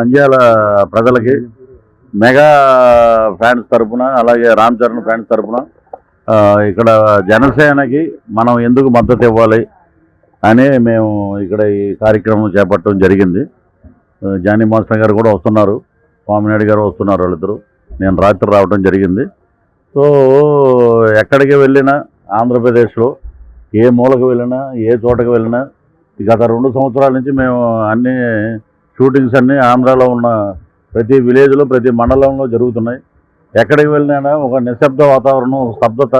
నంద్యాల ప్రజలకి mega fans తరపున అలాగే రామ్ చరణ్ ఫ్యాన్స్ తరపున ఇక్కడ జనసేనకి మనం ఎందుకు మద్దతు ఇవ్వాలి అని మేము ఇక్కడ ఈ కార్యక్రమం చేపట్టడం జరిగింది. జానీ మాస్టర్ గారు కూడా వస్తున్నారు, స్వామినాయుడు గారు వస్తున్నారు, వాళ్ళిద్దరు. నేను రాత్రి రావడం జరిగింది. సో ఎక్కడికి వెళ్ళినా ఆంధ్రప్రదేశ్లో ఏ మూలకు వెళ్ళినా ఏ చోటకి వెళ్ళినా గత 2 సంవత్సరాల నుంచి మేము అన్ని షూటింగ్స్ అన్నీ ఆంధ్రాలో ఉన్న ప్రతి విలేజ్లో ప్రతి మండలంలో జరుగుతున్నాయి. ఎక్కడికి వెళ్ళినా ఒక నిశ్శబ్ద వాతావరణం, ఒక స్తబ్దత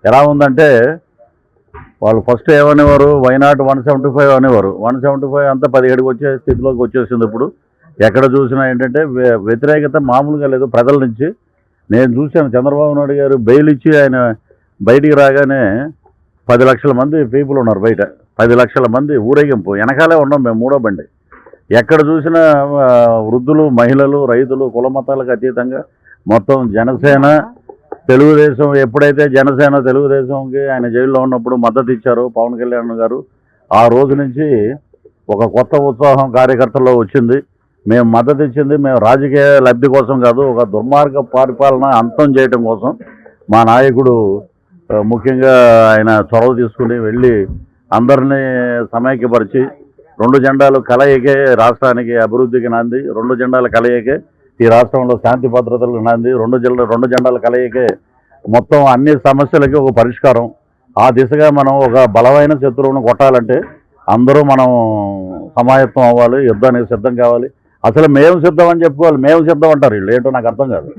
ఎలా ఉందంటే వాళ్ళు ఫస్ట్ ఏమనేవారు, వైనాట్ 175 అనేవారు. 175 అంతా 17కి వచ్చే స్థితిలోకి వచ్చేసింది. ఇప్పుడు ఎక్కడ చూసినా ఏంటంటే వ్యతిరేకత మామూలుగా లేదు ప్రజల నుంచి. నేను చూశాను, చంద్రబాబు నాయుడు గారు బెయిల్ ఇచ్చి ఆయన బయటికి రాగానే 10 లక్షల మంది పీపుల్ ఉన్నారు బయట. 10 లక్షల మంది ఊరేగింపు, వెనకాలే ఉన్నాం మేము, మూడో బండి. ఎక్కడ చూసినా వృద్ధులు, మహిళలు, రైతులు, కుల మతాలకు అతీతంగా మొత్తం జనసేన తెలుగుదేశం. ఎప్పుడైతే జనసేన తెలుగుదేశంకి ఆయన జైల్లో ఉన్నప్పుడు మద్దతు ఇచ్చారో పవన్ కళ్యాణ్ గారు, ఆ రోజు నుంచి ఒక కొత్త ఉత్సాహం కార్యకర్తల్లో వచ్చింది. మేము మద్దతు ఇచ్చింది మేము రాజకీయ లబ్ధి కోసం కాదు, ఒక దుర్మార్గ పరిపాలన అంతం చేయడం కోసం. మా నాయకుడు ముఖ్యంగా ఆయన చొరవ తీసుకుని వెళ్ళి అందరినీ సమైక్యపరిచి 2 జెండాలు కలయికే రాష్ట్రానికి అభివృద్ధికి నాంది. 2 జెండాల కలయికే ఈ రాష్ట్రంలో శాంతి భద్రతలకు నాంది. 2 జెండాల కలయికే మొత్తం అన్ని సమస్యలకి ఒక పరిష్కారం. ఆ దిశగా మనం ఒక బలమైన శత్రువును కొట్టాలంటే అందరూ మనం సమాయత్తం అవ్వాలి, యుద్ధానికి సిద్ధం కావాలి. అసలు మేము సిద్ధం అని చెప్పుకోవాలి, మేము సిద్ధం అంటారు వీళ్ళు. ఏంటో నాకు అర్థం కాదు.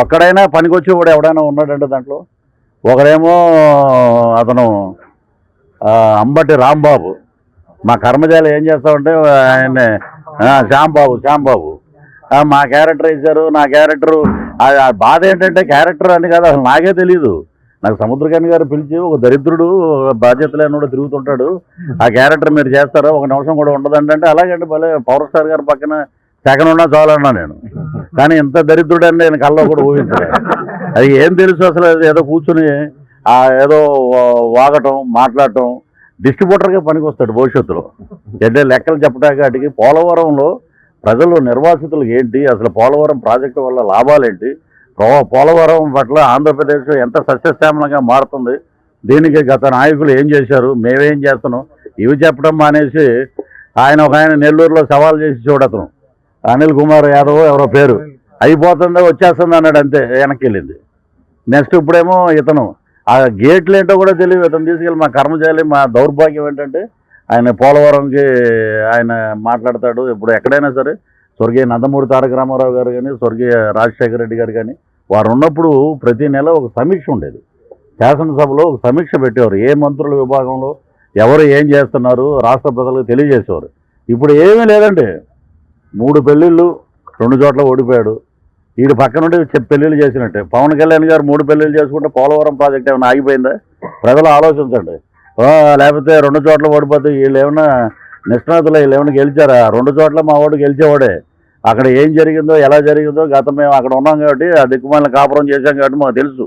ఒక్కడైనా పనికొచ్చేవాడు ఎవడైనా ఉన్నాడంటే దాంట్లో? ఒకడేమో అతను అంబటి రాంబాబు, మా కర్మజాలు ఏం చేస్తామంటే ఆయన శ్యాంబాబు మా క్యారెక్టర్ ఇచ్చారు. నా క్యారెక్టరు బాధ ఏంటంటే క్యారెక్టర్ అని కాదు, అసలు నాకే తెలియదు. నాకు సముద్రకాని గారు పిలిచి ఒక దరిద్రుడు బాధ్యత లేనివాడు తిరుగుతుంటాడు, ఆ క్యారెక్టర్ మీరు చేస్తారా, 1 నిమిషం కూడా ఉండదండి అంటే, అలాగంటే భలే పవర్ స్టార్ గారి పక్కన సెకండ్ ఉన్నా చాలన్నా నేను. కానీ ఇంత దరిద్రుడు అని నేను కల్లో కూడా ఊహించలే. అది ఏం తెలుసు అసలు? ఏదో కూర్చుని ఏదో వాగటం, మాట్లాడటం, డిస్ట్రిబ్యూటర్గా పనికి వస్తాడు భవిష్యత్తులో. అంటే లెక్కలు చెప్పడానికి వాటికి. పోలవరంలో ప్రజలు నిర్వాసితులకు ఏంటి, అసలు పోలవరం ప్రాజెక్టు వల్ల లాభాలేంటి, పోలవరం పట్ల ఆంధ్రప్రదేశ్ ఎంత సస్యశ్యామలంగా మారుతుంది, దీనికి గత నాయకులు ఏం చేశారు, మేమేం చేస్తున్నాం, ఇవి చెప్పడం మానేసి ఆయన నెల్లూరులో సవాల్ చేసి చూడతను అనిల్ కుమార్ యాదవ్ ఎవరో పేరు, అయిపోతుందో వచ్చేస్తుంది అన్నాడు, అంతే వెనక్కి వెళ్ళింది. నెక్స్ట్ ఇప్పుడేమో ఇతను ఆ గేట్లు ఏంటో కూడా తెలియదు, ఇతను తీసుకెళ్ళి మా కర్మచారి. మా దౌర్భాగ్యం ఏంటంటే ఆయన పోలవరంకి ఆయన మాట్లాడతాడు. ఇప్పుడు ఎక్కడైనా సరే స్వర్గీయ నందమూరి తారక రామారావు గారు కానీ, స్వర్గీయ రాజశేఖర రెడ్డి గారు కానీ, వారు ఉన్నప్పుడు ప్రతి నెల ఒక సమీక్ష ఉండేది. శాసనసభలో ఒక సమీక్ష పెట్టేవారు, ఏ మంత్రుల విభాగంలో ఎవరు ఏం చేస్తున్నారు రాష్ట్ర ప్రజలకు తెలియజేసేవారు. ఇప్పుడు ఏమీ లేదండి. 3 పెళ్ళిళ్ళు 2 చోట్ల ఓడిపోయాడు. వీడు పక్క నుండి పెళ్ళిళ్ళు చేసినట్టే. పవన్ కళ్యాణ్ గారు 3 పెళ్ళిళ్ళు చేసుకుంటే పోలవరం ప్రాజెక్ట్ ఏమైనా ఆగిపోయిందా? ప్రజలు ఆలోచించండి. లేకపోతే 2 చోట్ల ఓడిపోతే వీళ్ళు ఏమన్నా నిష్ణాతులు, వీళ్ళు ఏమైనా గెలిచారా? 2 చోట్ల మా ఓటు గెలిచేవాడే. అక్కడ ఏం జరిగిందో, ఎలా జరిగిందో గతం మేము అక్కడ ఉన్నాం కాబట్టి, ఆ దిక్కుమాలిన కాపురం చేశాం కాబట్టి మాకు తెలుసు.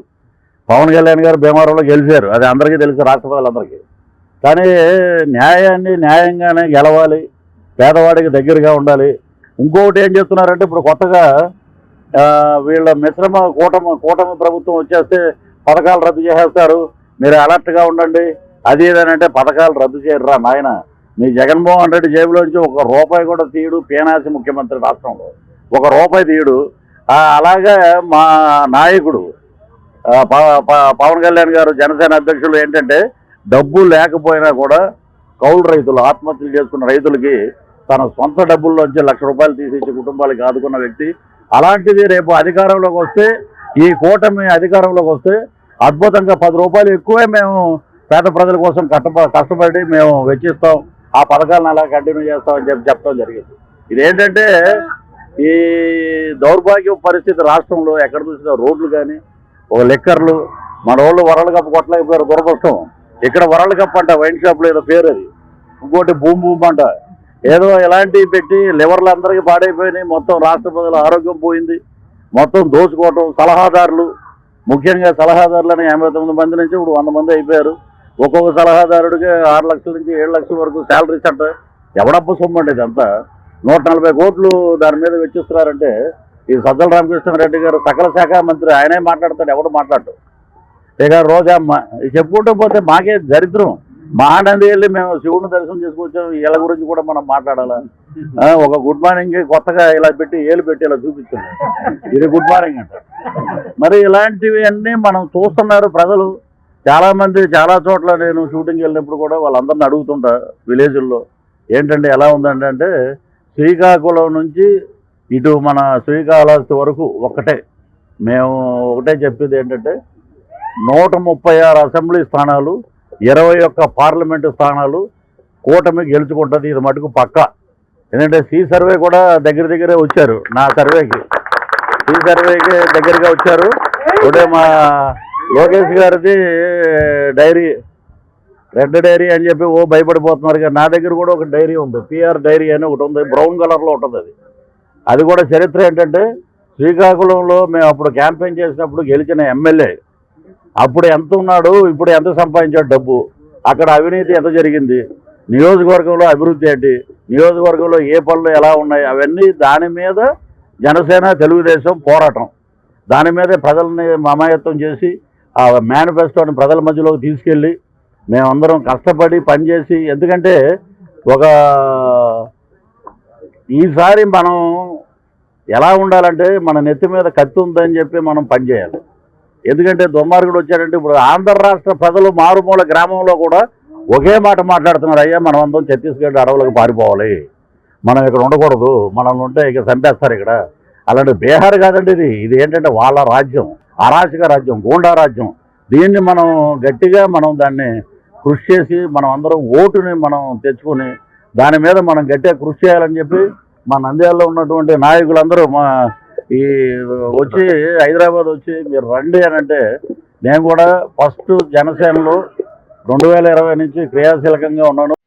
పవన్ కళ్యాణ్ గారు భీమవరంలో గెలిచారు, అది అందరికీ తెలుసు, రాష్ట్ర ప్రజలందరికీ. కానీ న్యాయాన్ని న్యాయంగానే గెలవాలి, పేదవాడికి దగ్గరగా ఉండాలి. ఇంకొకటి ఏం చేస్తున్నారంటే ఇప్పుడు కొత్తగా వీళ్ళ మిశ్రమ కూటమి ప్రభుత్వం వచ్చేస్తే పథకాలు రద్దు చేసేస్తారు, మీరు అలర్ట్గా ఉండండి, అది ఏదనంటే పథకాలు రద్దు చేయరురా నాయన. మీ జగన్మోహన్ రెడ్డి జేబులోంచి 1 రూపాయి కూడా తీయడు, పేనాసి ముఖ్యమంత్రి రాష్ట్రంలో 1 రూపాయి తీయడు. అలాగే మా నాయకుడు పవన్ కళ్యాణ్ గారు, జనసేన అధ్యక్షులు ఏంటంటే డబ్బు లేకపోయినా కూడా కౌలు రైతులు, ఆత్మహత్యలు చేసుకున్న రైతులకి తన సొంత డబ్బుల్లోంచి 1 లక్ష రూపాయలు తీసిచ్చి కుటుంబాలకు ఆదుకున్న వ్యక్తి. అలాంటిది రేపు అధికారంలోకి వస్తే, ఈ కూటమి అధికారంలోకి వస్తే అద్భుతంగా 10 రూపాయలు ఎక్కువే మేము పేద ప్రజల కోసం కష్టపడి మేము వెచ్చిస్తాం, ఆ పథకాలను అలా కంటిన్యూ చేస్తామని చెప్పడం జరిగింది. ఇదేంటంటే ఈ దౌర్భాగ్య పరిస్థితి రాష్ట్రంలో ఎక్కడ చూసినా రోడ్లు కానీ, ఒక లెక్కర్లు, మన వాళ్ళు వరల్డ్ కప్ కొట్టలేకపోయారు, దురదృష్టం. ఇక్కడ వరల్డ్ కప్ అంట, వైన్ షాప్లో ఏదో పేరు అది, ఇంకోటి భూమి అంట, ఏదో ఇలాంటివి పెట్టి లివర్లు అందరికీ పాడైపోయినాయి. మొత్తం రాష్ట్ర ప్రజల ఆరోగ్యం పోయింది. మొత్తం దోచుకోవటం. సలహాదారులు, ముఖ్యంగా సలహాదారులని 89 మంది నుంచి ఇప్పుడు 100 మంది అయిపోయారు. ఒక్కొక్క సలహాదారుడికి 6 లక్షల నుంచి 7 లక్షల వరకు శాలరీస్ అంట. ఎవడప్ప సొమ్ము అండి ఇదంతా? 140 కోట్లు దాని మీద వెచ్చిస్తున్నారంటే ఈ సజ్జల రామకృష్ణారెడ్డి గారు సకల శాఖ మంత్రి, ఆయనే మాట్లాడతాడు, ఎవడు మాట్లాడు. ఇక రోజమ్మ చెప్పుకుంటూ పోతే మాకే దరిద్రం. మహానంది వెళ్ళి మేము శివుడిని దర్శనం చేసుకొచ్చాం, వీళ్ళ గురించి కూడా మనం మాట్లాడాలా? ఒక గుడ్ మార్నింగ్ కొత్తగా ఇలా పెట్టి ఏలు పెట్టి ఇలా చూపించారు, ఇది గుడ్ మార్నింగ్ అంట. మరి ఇలాంటివి అన్నీ మనం చూస్తున్నారు ప్రజలు. చాలామంది చాలా చోట్ల నేను షూటింగ్కి వెళ్ళినప్పుడు కూడా వాళ్ళందరిని అడుగుతుంటా విలేజ్ల్లో, ఏంటంటే ఎలా ఉందండి అంటే, శ్రీకాకుళం నుంచి ఇటు మన శ్రీకాళహస్తి వరకు మేము ఒకటే చెప్పేది ఏంటంటే, 136 అసెంబ్లీ స్థానాలు, 21 పార్లమెంటు స్థానాలు కూటమి గెలుచుకుంటుంది. ఇది మటుకు పక్కా. ఎందుకంటే సి సర్వే కూడా దగ్గరే వచ్చారు, నా సర్వేకి సి సర్వేకి దగ్గరగా వచ్చారు. ఇప్పుడే మా లోకేష్ గారిది డైరీ, రెడ్ డైరీ అని చెప్పి భయపడిపోతున్నారు. కానీ నా దగ్గర కూడా ఒక డైరీ ఉంది, పిఆర్ డైరీ అని ఒకటి ఉంది, బ్రౌన్ కలర్లో ఉంటుంది. అది కూడా చరిత్ర ఏంటంటే, శ్రీకాకుళంలో మేము అప్పుడు క్యాంపెయిన్ చేసినప్పుడు గెలిచిన ఎమ్మెల్యే అప్పుడు ఎంత ఉన్నాడు, ఇప్పుడు ఎంత సంపాదించాడు డబ్బు, అక్కడ అవినీతి ఎంత జరిగింది, నియోజకవర్గంలో అభివృద్ధి ఏంటి, నియోజకవర్గంలో ఏ పనులు ఎలా ఉన్నాయి, అవన్నీ దాని మీద జనసేన తెలుగుదేశం పోరాటం. దాని మీదే ప్రజల్ని మమాయత్తం చేసి ఆ మేనిఫెస్టోని ప్రజల మధ్యలోకి తీసుకెళ్ళి మేమందరం కష్టపడి పనిచేసి, ఎందుకంటే ఈసారి మనం ఎలా ఉండాలంటే, మన నెత్తి మీద కత్తి ఉందని చెప్పి మనం పనిచేయాలి. ఎందుకంటే దుర్మార్గుడు వచ్చాడంటే, ఇప్పుడు ఆంధ్ర రాష్ట్ర ప్రజలు మారుమూల గ్రామంలో కూడా ఒకే మాట మాట్లాడుతున్నారు, అయ్యా మనం అందరం ఛత్తీస్గఢ్ అడవులకు పారిపోవాలి, మనం ఇక్కడ ఉండకూడదు, మనం ఉంటే ఇక చంపేస్తారు ఇక్కడ. అలాంటి బీహార్ కాదండి, ఇది ఏంటంటే వాళ్ళ రాజ్యం, అరాచక రాజ్యం, గూండా రాజ్యం. దీన్ని మనం గట్టిగా దాన్ని కృషి చేసి మనం అందరం ఓటుని మనం తెచ్చుకొని దాని మీద మనం గట్టిగా కృషి చేయాలని చెప్పి మా నంద్యాలలో ఉన్నటువంటి నాయకులందరూ వచ్చి హైదరాబాద్ వచ్చి మీరు రండి అని అంటే, నేను కూడా ఫస్ట్ జనసేనలో 2020 నుంచి క్రియాశీలకంగా ఉన్నాను.